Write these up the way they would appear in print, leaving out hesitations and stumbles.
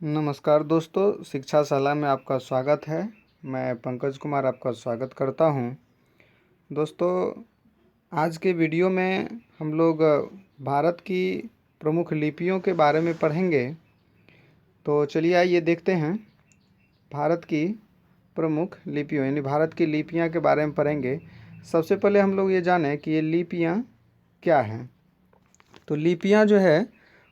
नमस्कार दोस्तों, शिक्षा शाला में आपका स्वागत है। मैं पंकज कुमार आपका स्वागत करता हूं। दोस्तों, आज के वीडियो में हम लोग भारत की प्रमुख लिपियों के बारे में पढ़ेंगे। तो चलिए आइए देखते हैं। भारत की प्रमुख लिपियों यानी भारत की लिपियां के बारे में पढ़ेंगे। सबसे पहले हम लोग ये जानें कि ये लिपियां क्या हैं। तो लिपियां जो है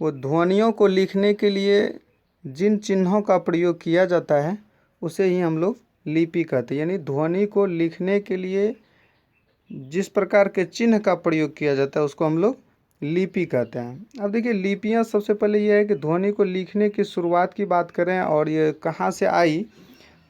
वो ध्वनियों को लिखने के लिए जिन चिन्हों का प्रयोग किया जाता है उसे ही हम लोग लिपि कहते हैं। यानी ध्वनि को लिखने के लिए जिस प्रकार के चिन्ह का प्रयोग किया जाता है उसको हम लोग लिपि कहते हैं। अब देखिए, लिपियां सबसे पहले ये है कि ध्वनि को लिखने की शुरुआत की बात करें और ये कहाँ से आई,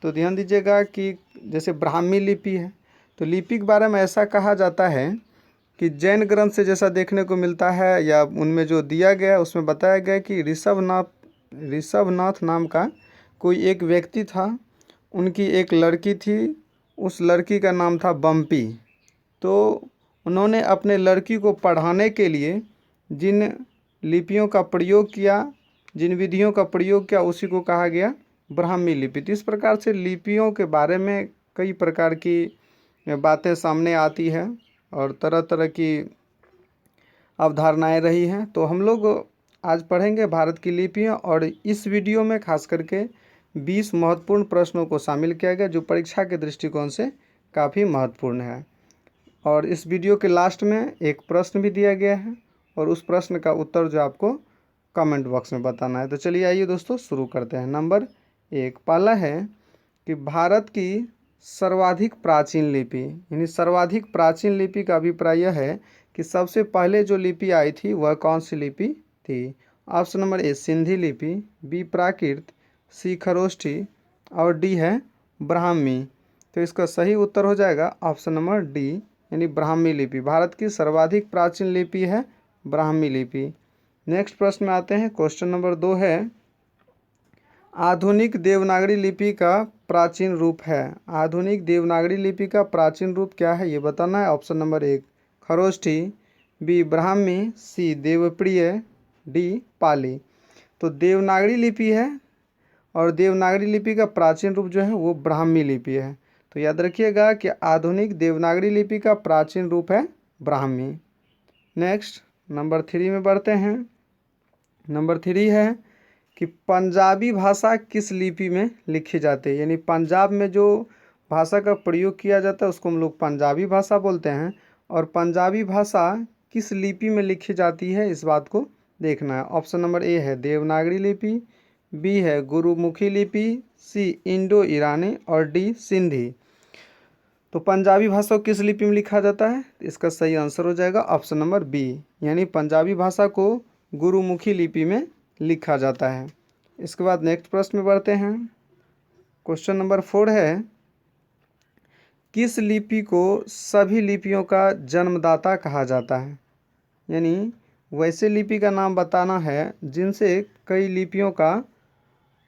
तो ध्यान दीजिएगा कि जैसे ब्राह्मी लिपि है, तो लिपि के बारे में ऐसा कहा जाता है कि जैन ग्रंथ से जैसा देखने को मिलता है या उनमें जो दिया गया उसमें बताया गया कि ऋषभनाथ नाम का कोई एक व्यक्ति था। उनकी एक लड़की थी, उस लड़की का नाम था बम्पी। तो उन्होंने अपने लड़की को पढ़ाने के लिए जिन लिपियों का प्रयोग किया, जिन विधियों का प्रयोग किया, उसी को कहा गया ब्राह्मी लिपि। तो इस प्रकार से लिपियों के बारे में कई प्रकार की बातें सामने आती है और तरह तरह की अवधारणाएं रही हैं। तो हम लोग आज पढ़ेंगे भारत की लिपियां और इस वीडियो में खास करके 20 महत्वपूर्ण प्रश्नों को शामिल किया गया जो परीक्षा के दृष्टिकोण से काफ़ी महत्वपूर्ण है। और इस वीडियो के लास्ट में एक प्रश्न भी दिया गया है और उस प्रश्न का उत्तर जो आपको कमेंट बॉक्स में बताना है। तो चलिए आइए दोस्तों शुरू करते हैं। नंबर 1 पहला है कि भारत की सर्वाधिक प्राचीन लिपि, यानी सर्वाधिक प्राचीन लिपि का अभिप्राय यह है कि सबसे पहले जो लिपि आई थी वह कौन सी लिपि थी। ऑप्शन नंबर ए सिंधी लिपि, बी प्राकृत, सी खरोष्ठी और डी है ब्राह्मी। तो इसका सही उत्तर हो जाएगा ऑप्शन नंबर डी यानी ब्राह्मी लिपि। भारत की सर्वाधिक प्राचीन लिपि है ब्राह्मी लिपि। नेक्स्ट प्रश्न में आते हैं। क्वेश्चन नंबर 2 है आधुनिक देवनागरी लिपि का प्राचीन रूप है। आधुनिक देवनागरी लिपि का प्राचीन रूप क्या है ये बताना है। Option number 1 Kharosthi, B Brahmi, C Devapriya, D Pali. तो देवनागरी लिपि है और देवनागरी लिपि का प्राचीन रूप जो है वो ब्राह्मी लिपि है। तो याद रखिएगा कि आधुनिक देवनागरी लिपि का प्राचीन रूप है ब्राह्मी। नेक्स्ट नंबर 3 में बढ़ते हैं। नंबर 3 है कि पंजाबी भाषा किस लिपि में लिखी जाती है। यानी पंजाब में जो भाषा का प्रयोग किया जाता है उसको हम लोग पंजाबी भाषा बोलते हैं। और पंजाबी भाषा किस लिपि में लिखी जाती है इस बात को देखना है। ऑप्शन नंबर ए है देवनागरी लिपि, बी है गुरुमुखी लिपि, सी इंडो ईरानी और डी सिंधी। तो पंजाबी भाषा को किस लिपि में लिखा जाता है, इसका सही आंसर हो जाएगा ऑप्शन नंबर बी यानी पंजाबी भाषा को गुरुमुखी लिपि में लिखा जाता है। इसके बाद नेक्स्ट प्रश्न में बढ़ते हैं। क्वेश्चन नंबर 4 है किस लिपि को सभी लिपियों का जन्मदाता कहा जाता है। यानी वैसे लिपि का नाम बताना है जिनसे कई लिपियों का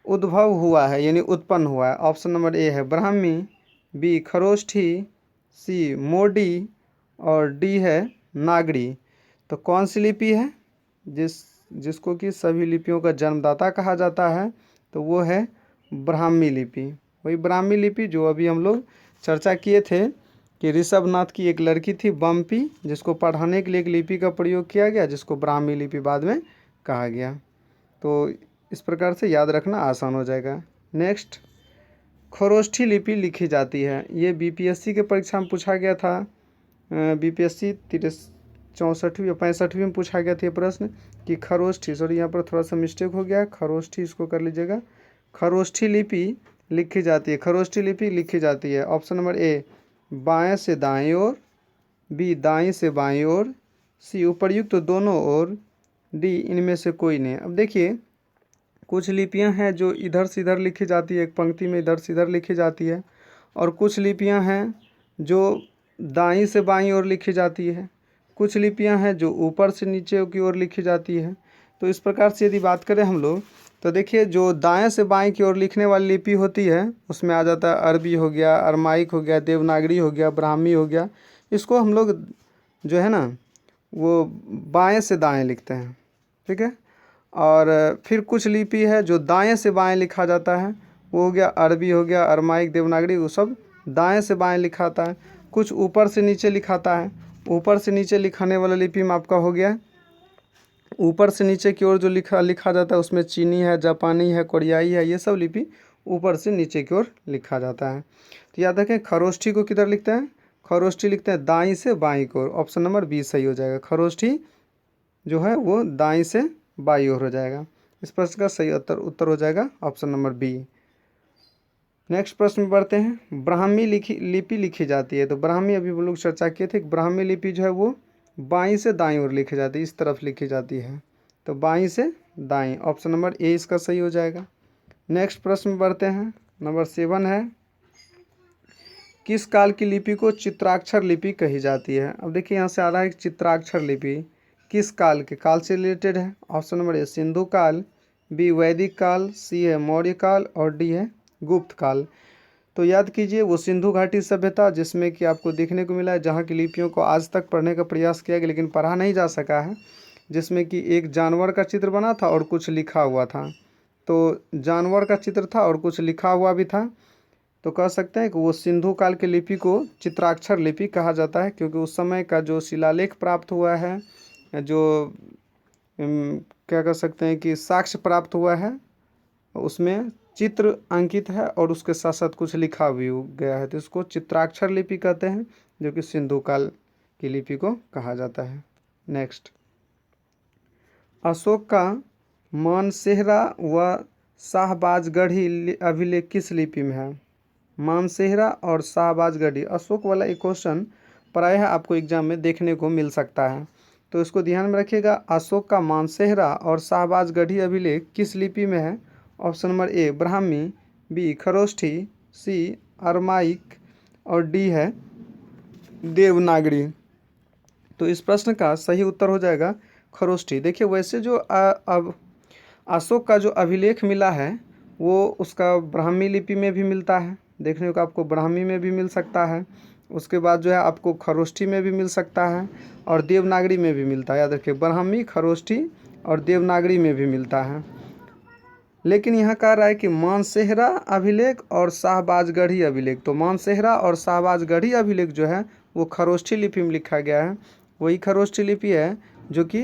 उद्भव हुआ है यानी उत्पन्न हुआ है। ऑप्शन नंबर ए है ब्राह्मी, बी खरोष्ठी, सी मोडी और डी है नागरी। तो कौन सी लिपि है जिसको कि सभी लिपियों का जन्मदाता कहा जाता है, तो वो है ब्राह्मी लिपि। वही ब्राह्मी लिपि जो अभी हम लोग चर्चा किए थे कि ऋषभनाथ की एक लड़की थी बम्पी, जिसको पढ़ाने के लिए एक लिपि का प्रयोग किया गया जिसको ब्राह्मी लिपि बाद में कहा गया। तो इस प्रकार से याद रखना आसान हो जाएगा। नेक्स्ट खरोष्ठी लिपि लिखी जाती है। ये बीपीएससी के परीक्षा में पूछा गया था। बीपीएससी 64वीं या 65वीं में पूछा गया था ये प्रश्न कि खरोष्ठी, सॉरी यहाँ पर थोड़ा सा मिस्टेक हो गया, खरोष्ठी इसको कर लीजिएगा। खरोष्ठी लिपि लिखी जाती है, खरोष्ठी लिपि लिखी जाती है। ऑप्शन नंबर ए बाएं से दाएं ओर, बी दाएं से बाएं ओर, सी उपर्युक्त तो दोनों ओर, डी इनमें से कोई नहीं। अब देखिए कुछ लिपियां हैं जो इधर से इधर लिखी जाती है, एक पंक्ति में इधर से इधर लिखी जाती है, और कुछ लिपियां हैं जो दाईं से बाईं ओर लिखी जाती है, कुछ लिपियां हैं जो ऊपर से नीचे की ओर लिखी जाती है। तो इस प्रकार से यदि बात करें हम लोग तो देखिए जो दाएं से बाएं की ओर लिखने वाली लिपि होती है उसमें आ जाता है अरबी हो गया, अरमाइक हो गया, देवनागरी हो गया, ब्राह्मी हो गया। इसको हम लोग जो है ना वो बाएं से दाएं लिखते हैं, ठीक है। और फिर कुछ लिपि है जो दाएं से बाएं लिखा जाता है, वो हो गया अरबी, हो गया अरमाइक, देवनागरी, वो सब दाएं से बाएं लिखाता है। कुछ ऊपर से नीचे लिखाता है, ऊपर से नीचे लिखाने वाला लिपि में आपका हो गया ऊपर से नीचे की ओर जो लिखा जाता है उसमें चीनी है, जापानी है, कोरियाई है, ये सब लिपि ऊपर से नीचे की ओर लिखा जाता है। तो याद रखें खरोष्ठी को किधर लिखते हैं, खरोष्ठी लिखते हैं दाईं से बाईं की ओर। ऑप्शन नंबर बी सही हो जाएगा, खरोष्ठी जो है वो दाईं से बाईं ओर हो जाएगा। इस प्रश्न का सही उत्तर हो जाएगा ऑप्शन नंबर बी। नेक्स्ट प्रश्न में बढ़ते हैं। ब्राह्मी लिपि लिखी जाती है, तो ब्राह्मी अभी हम लोग चर्चा किए थे, ब्राह्मी लिपि जो है वो बाईं से दाईं ओर लिखी जाती है, इस तरफ लिखी जाती है, तो बाईं से दाईं, ऑप्शन नंबर ए इसका सही हो जाएगा। नेक्स्ट प्रश्न में बढ़ते हैं, नंबर 7 है, किस काल की लिपि को चित्राक्षर लिपि कही जाती है। अब देखिए यहाँ से आ रहा है चित्राक्षर लिपि किस काल के काल से रिलेटेड है। ऑप्शन नंबर ए सिंधु काल, बी वैदिक काल, सी है मौर्य काल और डी है गुप्त काल। तो याद कीजिए वो सिंधु घाटी सभ्यता जिसमें कि आपको देखने को मिला है जहाँ की लिपियों को आज तक पढ़ने का प्रयास किया गया लेकिन पढ़ा नहीं जा सका है, जिसमें कि एक जानवर का चित्र बना था और कुछ लिखा हुआ था। तो जानवर का चित्र था और कुछ लिखा हुआ भी था, तो कह सकते हैं कि वो सिंधु काल के लिपि को चित्राक्षर लिपि कहा जाता है, क्योंकि उस समय का जो शिलालेख प्राप्त हुआ है, जो क्या कह सकते हैं कि साक्ष्य प्राप्त हुआ है, उसमें चित्र अंकित है और उसके साथ साथ कुछ लिखा भी गया है, तो इसको चित्राक्षर लिपि कहते हैं, जो कि सिंधु काल की लिपि को कहा जाता है। नेक्स्ट, अशोक का मानसेहरा व शाहबाजगढ़ी अभिलेख किस लिपि में है। मानसेहरा और शाहबाजगढ़ी, अशोक वाला एक क्वेश्चन प्रायः आपको एग्जाम में देखने को मिल सकता है, तो इसको ध्यान में रखिएगा। अशोक का मानसेहरा और शाहबाजगढ़ी अभिलेख किस लिपि में है। Option number A Brahmi, B Kharosthi, C Aramaic और डी है देवनागरी। तो इस प्रश्न का सही उत्तर हो जाएगा खरोष्ठी। देखिए वैसे जो अब अशोक का जो अभिलेख मिला है वो उसका ब्राह्मी लिपि में भी मिलता है, देखने को आपको ब्राह्मी में भी मिल सकता है, उसके बाद जो है आपको खरोष्ठी में भी मिल सकता है और देवनागरी में भी मिलता है। याद रखिए ब्राह्मी, खरोष्ठी और देवनागरी में भी मिलता है। लेकिन यहाँ कह रहा है कि मानसेहरा अभिलेख और शाहबाजगढ़ी अभिलेख, तो मानसेहरा और शाहबाजगढ़ी अभिलेख जो है वो खरोष्ठी लिपि में लिखा गया है। वही खरोष्ठी लिपि है जो कि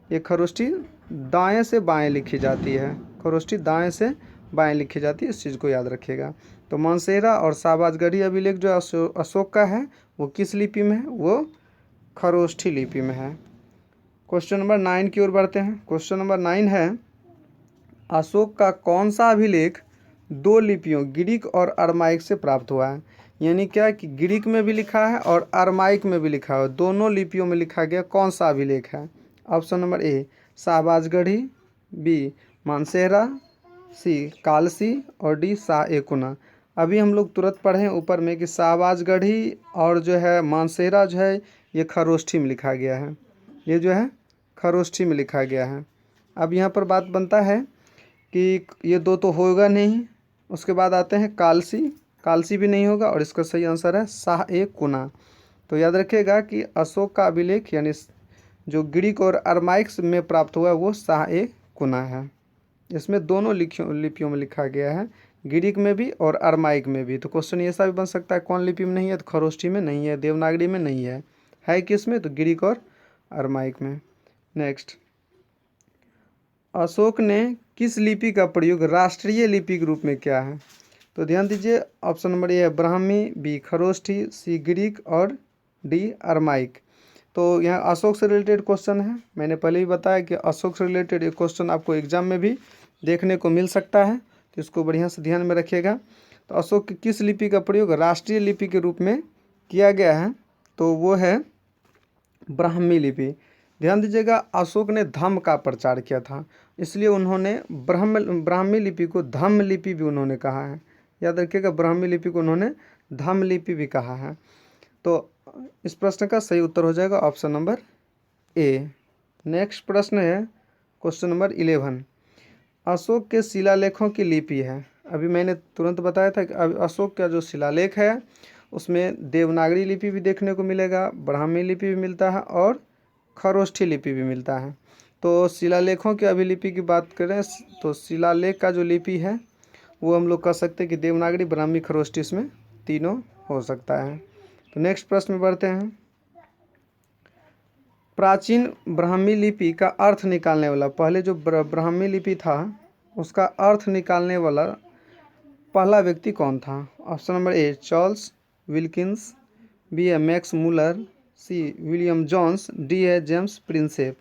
ये खरोष्ठी दाएं से बाएं लिखी जाती है, खरोष्ठी दाएं से बाएं लिखी जाती है, इस चीज़ को याद रखिएगा। तो मानसेहरा और शाहबाजगढ़ी अभिलेख जो अशोक का है वो किस लिपि में है, वो खरोष्ठी लिपि में है। क्वेश्चन नंबर 9 की ओर बढ़ते हैं। क्वेश्चन नंबर 9 है, अशोक का कौन सा अभिलेख 2 लिपियों ग्रीक और अरमाइक से प्राप्त हुआ है। यानी क्या कि ग्रीक में भी लिखा है और अरमाइक में भी लिखा है, दोनों लिपियों में लिखा गया कौन सा अभिलेख है। Option number A Shahbazgarhi, B Mansehra, C Kalsi और डी शाह-ए-कुना। अभी हम लोग तुरंत पढ़ें ऊपर में कि शाहबाजगढ़ी और जो है मानसेहरा जो है ये खरोष्ठी में लिखा गया है, ये जो है खरोष्ठी में लिखा गया है। अब यहाँ पर बात बनता है कि ये दो तो होगा नहीं, उसके बाद आते हैं कालसी, कालसी भी नहीं होगा और इसका सही आंसर है शाह-ए-कुना। तो याद रखिएगा कि अशोक का अभिलेख यानी जो ग्रीक और अरमाइक में प्राप्त हुआ है वो शाह-ए-कुना है। इसमें दोनों लिपियों में लिखा गया है, ग्रीक में भी और अरमाइक में भी। तो क्वेश्चन ऐसा भी बन सकता है कौन लिपि में नहीं है, तो खरोष्ठी में नहीं है, देवनागरी में नहीं है किस में, तो ग्रीक और अरमाइक में। नेक्स्ट, अशोक ने किस लिपि का प्रयोग राष्ट्रीय लिपि के रूप में किया है। तो ध्यान दीजिए ऑप्शन नंबर ए है ब्राह्मी, बी खरोष्ठी, सी ग्रीक और डी अरमाइक। तो यहाँ अशोक से रिलेटेड क्वेश्चन है, मैंने पहले ही बताया कि अशोक से रिलेटेड एक क्वेश्चन आपको एग्जाम में भी देखने को मिल सकता है, तो इसको बढ़िया से ध्यान में रखिएगा। तो अशोक की किस लिपि का प्रयोग राष्ट्रीय लिपि के रूप में किया गया है, तो वो है ब्राह्मी लिपि। ध्यान दीजिएगा अशोक ने धम्म का प्रचार किया था, इसलिए उन्होंने ब्राह्मी लिपि को धम्म लिपि भी उन्होंने कहा है। याद रखिएगा ब्राह्मी लिपि को उन्होंने धम्म लिपि भी कहा है। तो इस प्रश्न का सही उत्तर हो जाएगा ऑप्शन नंबर ए। नेक्स्ट प्रश्न है क्वेश्चन नंबर 11, अशोक के शिलालेखों की लिपि है। अभी मैंने तुरंत बताया था कि अशोक का जो शिलालेख है उसमें देवनागरी लिपि भी देखने को मिलेगा, ब्राह्मी लिपि भी मिलता है और खरोष्ठी लिपि भी मिलता है। तो शिलालेखों की अभिलिपि की बात करें तो शिलालेख का जो लिपि है वो हम लोग कह सकते हैं कि देवनागरी, ब्राह्मी, खरोष्टी, इसमें तीनों हो सकता है। तो नेक्स्ट प्रश्न में बढ़ते हैं। प्राचीन ब्राह्मी लिपि का अर्थ निकालने वाला, पहले जो ब्राह्मी लिपि था उसका अर्थ निकालने वाला पहला व्यक्ति कौन था? Option number A Charles Wilkins, B है Max Muller, C William Jones, D है जेम्स प्रिंसेप।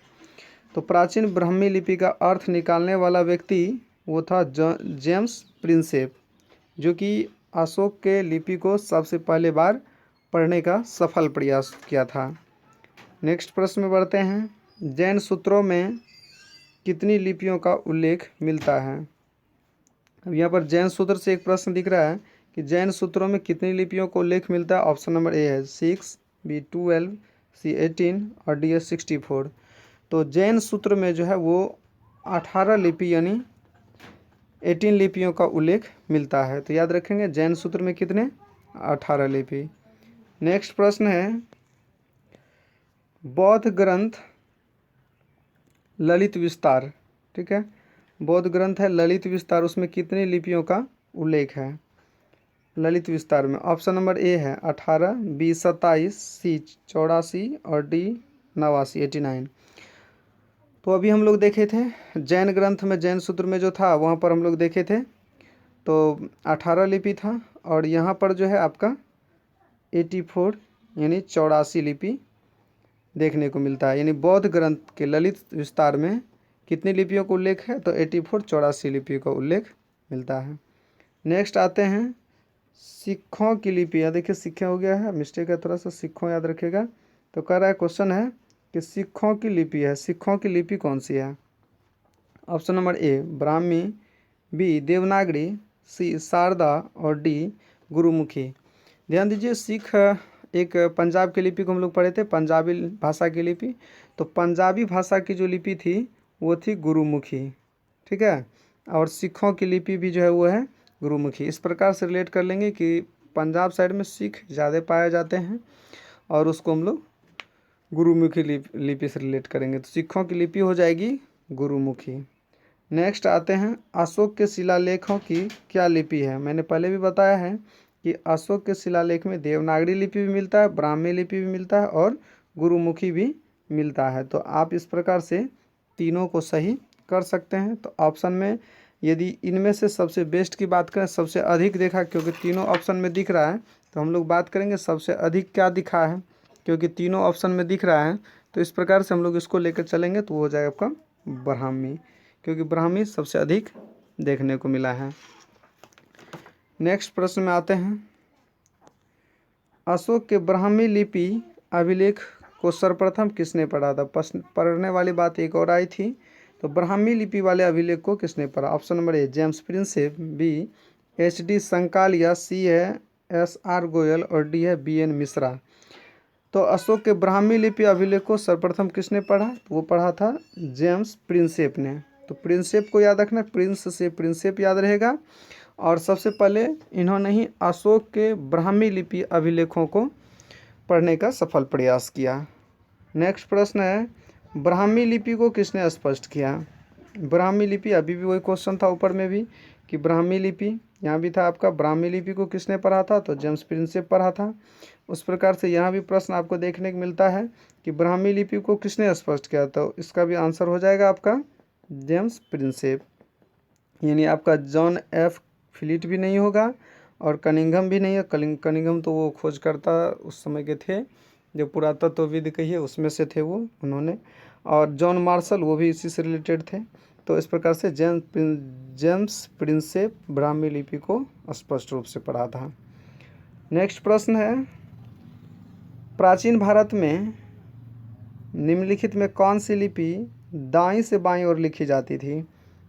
तो प्राचीन ब्राह्मी लिपि का अर्थ निकालने वाला व्यक्ति वो था जेम्स प्रिंसेप, जो कि अशोक के लिपि को सबसे पहले बार पढ़ने का सफल प्रयास किया था। नेक्स्ट प्रश्न में बढ़ते हैं। जैन सूत्रों में कितनी लिपियों का उल्लेख मिलता है? अब यहाँ पर जैन सूत्र से एक प्रश्न दिख रहा है कि जैन सूत्रों में कितनी लिपियों का उल्लेख मिलता है। ऑप्शन नंबर ए है 6, बी 12, सी 18 और डी है 64। तो जैन सूत्र में जो है वो 18 लिपि यानी 18 लिपियों का उल्लेख मिलता है। तो याद रखेंगे जैन सूत्र में कितने? 18 लिपि। नेक्स्ट प्रश्न है, बौद्ध ग्रंथ ललित विस्तार, ठीक है, बौद्ध ग्रंथ है ललित विस्तार, उसमें कितनी लिपियों का उल्लेख है ललित विस्तार में? ऑप्शन नंबर ए है 18, बी 27, सी 84 और डी 89 89। तो अभी हम लोग देखे थे जैन ग्रंथ में, जैन सूत्र में जो था वहाँ पर हम लोग देखे थे तो 18 लिपि था, और यहाँ पर जो है आपका 84 यानी 84 लिपि देखने को मिलता है। यानी बौद्ध ग्रंथ के ललित विस्तार में कितनी लिपियों का उल्लेख है? तो 84 84 लिपियों का उल्लेख मिलता है। नेक्स्ट आते हैं सिखों की लिपि। यहाँ देखिए सिक्खे हो गया है, मिस्टेक है थोड़ा सा, सिखों याद रखिएगा। तो कह रहा है क्वेश्चन है कि सिखों की लिपि है, सिखों की लिपि कौन सी है? Option number A Brahmi, B Devanagari, C Sharada और डी गुरुमुखी। ध्यान दीजिए सिख एक पंजाब की लिपि को हम लोग पढ़े थे, पंजाबी भाषा की लिपि। तो पंजाबी भाषा की जो लिपि थी वो थी गुरुमुखी, ठीक है, और सिखों की लिपि भी जो है वो है गुरुमुखी। इस प्रकार से रिलेट कर लेंगे कि पंजाब साइड में सिख ज़्यादा पाए जाते हैं और उसको हम लोग गुरुमुखी लिपि से रिलेट करेंगे। तो सिखों की लिपि हो जाएगी गुरुमुखी। नेक्स्ट आते हैं अशोक के शिलालेखों की क्या लिपि है? मैंने पहले भी बताया है कि अशोक के शिलालेख में देवनागरी लिपि भी मिलता है, ब्राह्मी लिपि भी मिलता है और गुरुमुखी भी मिलता है। तो आप इस प्रकार से तीनों को सही कर सकते हैं। तो ऑप्शन में यदि इनमें से सबसे बेस्ट की बात करें, सबसे अधिक देखा, क्योंकि तीनों ऑप्शन में दिख रहा है तो हम लोग बात करेंगे सबसे अधिक क्या दिखा है, क्योंकि तीनों ऑप्शन में दिख रहा है। तो इस प्रकार से हम लोग इसको लेकर चलेंगे तो वो हो जाएगा आपका ब्राह्मी, क्योंकि ब्राह्मी सबसे अधिक देखने को मिला है। नेक्स्ट प्रश्न में आते हैं। अशोक के ब्राह्मी लिपि अभिलेख को सर्वप्रथम किसने पढ़ा था? पढ़ने वाली बात एक और आई थी। तो ब्राह्मी लिपि वाले अभिलेख को किसने पढ़ा? Option number A James Prinsep, B HD Sankalia, C है SR गोयल और डी है BN मिश्रा। तो अशोक के ब्राह्मी लिपि अभिलेख को सर्वप्रथम किसने पढ़ा? वो पढ़ा था जेम्स प्रिंसेप ने। तो प्रिंसेप को याद रखना, प्रिंस से प्रिंसेप याद रहेगा। और सबसे पहले इन्होंने ही अशोक के ब्राह्मी लिपि अभिलेखों को पढ़ने का सफल प्रयास किया। नेक्स्ट प्रश्न है, ब्राह्मी लिपि को किसने स्पष्ट किया? ब्राह्मी लिपि, अभी भी वही क्वेश्चन था ऊपर में भी कि ब्राह्मी लिपि, यहाँ भी था आपका ब्राह्मी लिपि को किसने पढ़ा था? तो जेम्स प्रिंसेप पढ़ा था। उस प्रकार से यहाँ भी प्रश्न आपको देखने को मिलता है कि ब्राह्मी लिपि को किसने स्पष्ट किया? तो इसका भी आंसर हो जाएगा आपका जेम्स प्रिंसेप। यानी आपका जॉन F फिलिट भी नहीं होगा और कनिंघम भी नहीं है। कनिंघम तो वो खोजकर्ता उस समय के थे, जो पुरातत्वविद कहिए उसमें से थे वो, उन्होंने। और जॉन मार्शल वो भी इसी से रिलेटेड थे। तो इस प्रकार से जेम्स प्रिंसेप ब्राह्मी लिपि को स्पष्ट रूप से पढ़ा था। नेक्स्ट प्रश्न है, प्राचीन भारत में निम्नलिखित में कौन सी लिपि दाईं से बाईं ओर लिखी जाती थी?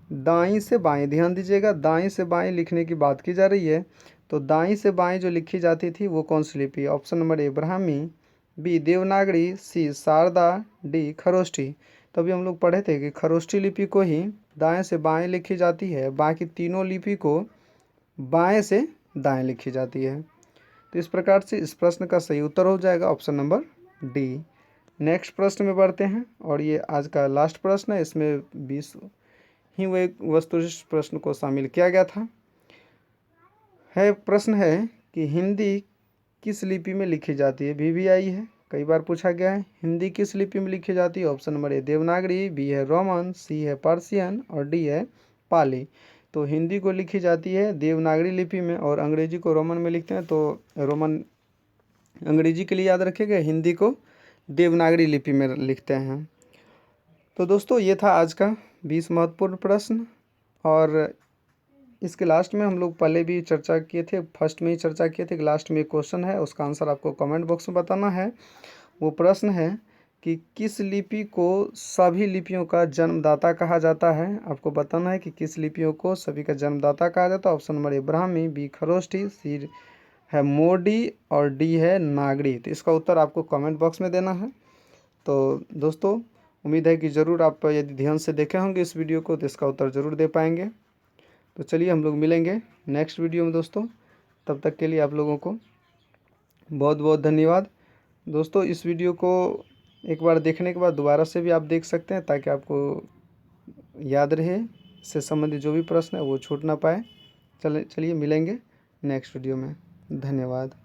दाईं से बाईं, ध्यान दीजिएगा, दाईं से बाईं लिखने की बात की जा रही है। तो दाईं से बाईं जो लिखी जाती थी वो कौन सी लिपि? Option number A Brahmi, B Devanagari, C Sharada, D Kharosthi. तो अभी हम लोग पढ़े थे कि खरोष्ठी लिपि को ही दाएं से बाएं लिखी जाती है, बाकी तीनों लिपि को बाएं से दाएं लिखी जाती है। तो इस प्रकार से इस प्रश्न का सही उत्तर हो जाएगा ऑप्शन नंबर डी नेक्स्ट प्रश्न में बढ़ते हैं और ये आज का लास्ट प्रश्न है। इसमें 20 ही वे वस्तुनिष्ठ प्रश्न को शामिल किया गया था। प्रश्न है कि हिंदी किस लिपि में लिखी जाती है। VVI है, कई बार पूछा गया है। हिंदी किस लिपि में लिखी जाती है? Option number A Devanagari, B है रोमन, सी है पर्शियन और डी है पाली। तो हिंदी को लिखी जाती है देवनागरी लिपि में और अंग्रेजी को रोमन में लिखते हैं। तो रोमन अंग्रेजी के लिए याद रखिएगा, हिंदी को देवनागरी लिपि में लिखते हैं। तो दोस्तों ये था आज का 20 महत्वपूर्ण प्रश्न और इसके लास्ट में हम लोग पहले भी चर्चा किए थे, फर्स्ट में ही चर्चा किए थे कि लास्ट में एक क्वेश्चन है, उसका आंसर आपको कमेंट बॉक्स में बताना है। वो प्रश्न है कि किस लिपि को सभी लिपियों का जन्मदाता कहा जाता है। आपको बताना है कि किस लिपियों को सभी का जन्मदाता कहा जाता है। Option number A Brahmi, B Kharosthi, C है मोडी और डी है नागरी। तो इसका उत्तर आपको कमेंट बॉक्स में देना है। तो दोस्तों उम्मीद है कि ज़रूर आप यदि ध्यान से देखे होंगे इस वीडियो को तो इसका उत्तर ज़रूर दे पाएंगे। तो चलिए हम लोग मिलेंगे नेक्स्ट वीडियो में दोस्तों। तब तक के लिए आप लोगों को बहुत बहुत धन्यवाद। दोस्तों इस वीडियो को एक बार देखने के बाद दोबारा से भी आप देख सकते हैं ताकि आपको याद रहे, इससे संबंधित जो भी प्रश्न है वो छूट ना पाए। चलिए मिलेंगे नेक्स्ट वीडियो में। धन्यवाद।